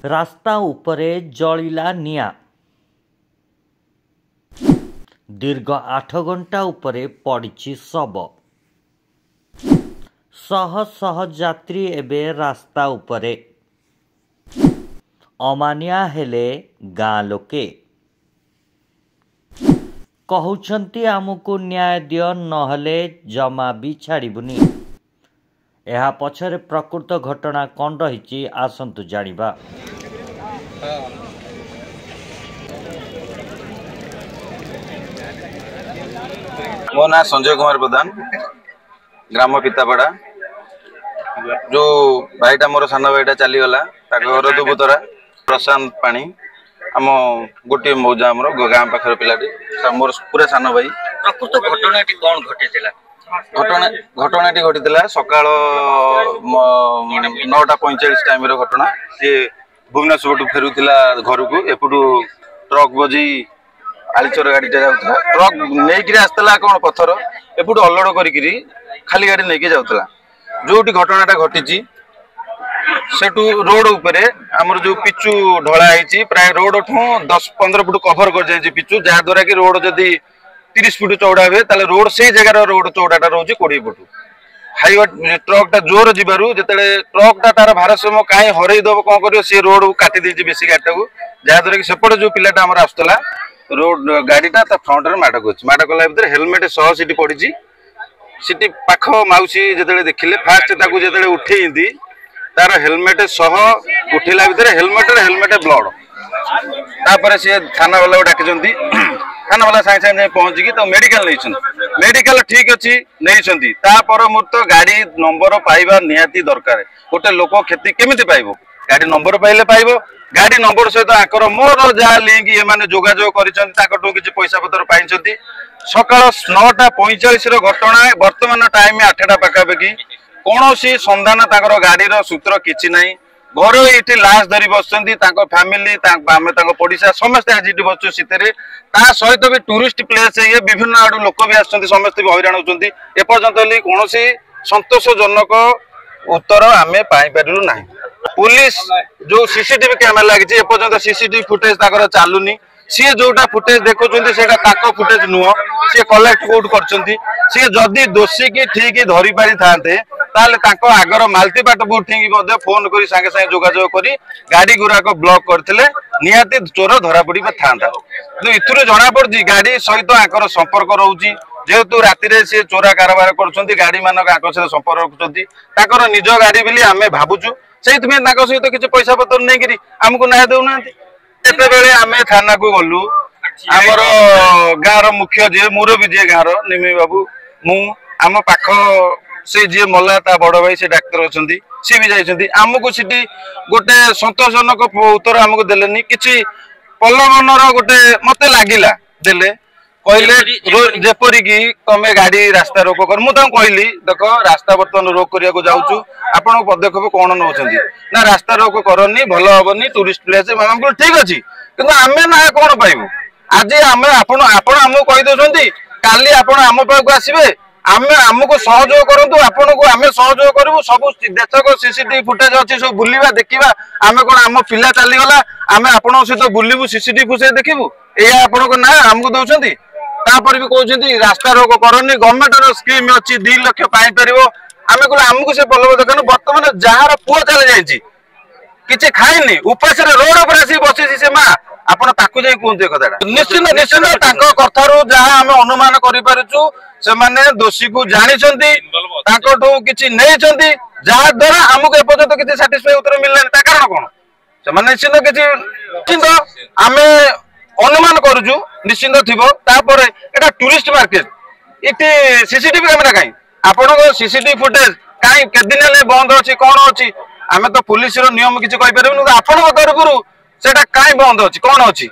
रास्ता उपरे जलिला निया। दीर्घ 8 घंटा उपरे पड़ी शव। शह शह यात्री एबे रास्ता उपरे। अमानिया हेले गाँ लोके कहउछंती आमको न्याय दियो नहले जमा भी छाड़बुनी। यह पछरे प्रकृत घटना कौन रही आसंतु जानिबा। मो ना संजय कुमार प्रधान, ग्राम पितापड़ा। जो भाईटा मोर सान भाईटा चलीगला घर दुबुतरा प्रशांत पानी आम गोटे मौजा आम गाँ पाखर पिलाटी मोर पूरा सान भाई। प्रकृत घटना कौन घटी घटनाटी घटी सकाल 9:45 टाइम घटना। सी भुवनेश्वर फेरुला घर को एपटू ट्रक बजी आलीचर गाड़ी जाऊला। ट्रक नहीं आसला कौन पथर एपटू अलोड करी खाली गाड़ी नहीं जाऊला। जो घटनाटा घटी सेठू रोड उपरे आमर जो पिचु ढला है प्राय रोड ठू 10-15 फुट कभर कर जाए पिचु, जहाद्वारा कि रोड जदि 30 फुट चौड़ा हुए ताले रोड से जगार रोड चौड़ाटा रोचे 20 फुट। हाईवे ट्रकटा जोर जीवार जिते ट्रकटा तार भारसाम्य कहीं हरईदब कौन कर सी रोड काटी देती बेसी गाड़ी टाक, जहाद्वारा कि सेपटे जो पिलाटा आमर आसला रोड गाड़ीटा फ्रंट में माड़ कला भितर हेलमेट सह सीटी पड़ी। सीटी पाख मौसी जो देखिले फास्ट जो उठे तार हेलमेट सह उठेला भितर हेलमेट ब्लड तापर सी थाना वाला डाकी थाना वाला सागे सागे पहुंची तो मेडिकल मेडिकल ठीक अच्छी नहीं तापर मुहूर्त गाड़ी नंबर पाइबा निहाती दरकार। गोटे लोक क्षति केमिति पाइबो? गाड़ी नंबर पाइले पाइबो। गाड़ी नंबर सहित आकर मोर जहाँ लिंक ये माने जोगाजोग करिसेंती किछि पैसा पत्र पाइछंती। सकाळ 9:45 घटना वर्तमान टाइम 8टा पाखापाखि कौन सी संधान ताकर गाड़ी सूत्र किछि नहीं। घर ये लाश धरी बसुँच फैमिली पड़िशा समस्ते आज बसु शीतर सहित भी टूरिस्ट प्लेस ये विभिन्न आड़ लोक भी आसते समस्ते भी हईराण होती। एपर्यंत कौन संतोषजनक उत्तर आम पाइलु ना। पुलिस जो सीसीटीवी कैमेरा लगी एपर्यंत सीसीटीवी फुटेज चलुनी। सी जोटा फुटेज देखुं से फुटेज नुह सी कलेक्ट कोड कर जदि दोषी की ठीक धरी पारि था आगर माल्टीपाटपुर ठीक फोन कर सागे सागे जोगाजोग कर गाड़ी गुराक ब्लॉक करते निहाती चोर धरा पड़ था। इथुर जना पड़ी गाड़ी सहित आकर संपर्क रोचे जेहेतु राति सी चोरा कारबार कर गाड़ी मानक सहित संपर्क रखुच्च निज गाड़ी बोली आम भावुचु से सहित किसी पैसा पतर नहीं आमको न्याय देना। बेले आम थाना को गलु आमर गाँव मुख्य जी मुरबी जी गाँव निमी बाबू मु आम पाख से जी मला ता बड़ भाई से डाक्तर अच्छा सी भी जाइए आमको सी गोटे संतोषजनक उत्तर आमको देलेनी कि प्रलोभन गोटे मत लगिला देले कहले जेपरिक तमें गाड़ी रास्ता रोक कर मुझे कहली देख रास्ता बर्तमान रोक करने जाऊँ आपण पदक्षेप कौन नौ ना रास्ता रोक करनी भल हेनी टूरिस्ट प्लेस ठीक अच्छी कि आम ना कौन पाइबू आज आम आमको कहीदे काली आम पाक आसवे आम आमको सहयोग करूँ आपन को आम सहयोग करूँ सब देशक सीसीटीवी फुटेज अच्छी सब बुलवा देखा आम कौन आम पिला चलीगला आम आपण सहित बुलू सीसीटीवी फुटेज देखू या आपण को ना आमको दौरान तापर भी कहते रास्ता रोक करनी गवर्नमेंट स्कीम अच्छी 2 लाख पाइपर आम कहले आमको से प्रलोभ देखा बर्तमान जार पुओ चली जाइए किसी खाइनी उपास रोड पर आसी बसी से माँ आपड़ ताकू जाई कहते कथा निश्चिंत निश्चिंत कथारू जहाँ आम अनुमान करूँ से दोषी को जानते किसी नहीं जहाद्वारा आमको एपर्यंत किसी साटिस्फाई उत्तर मिलना कारण कौन से निश्चिंत किसी निश्चिंत आम अनुमान करूँ निश्चिंत थी एटा टूरिस्ट मार्केट इति सीसीटीवी कैमेरा कहीं आपण सीसीटीवी फुटेज कहीं केदिन बंद अच्छी कौन अच्छी आम तो पुलिस नियम किसी कहीपर आपण तरफ से कहीं बंद अच्छी कौन अच्छी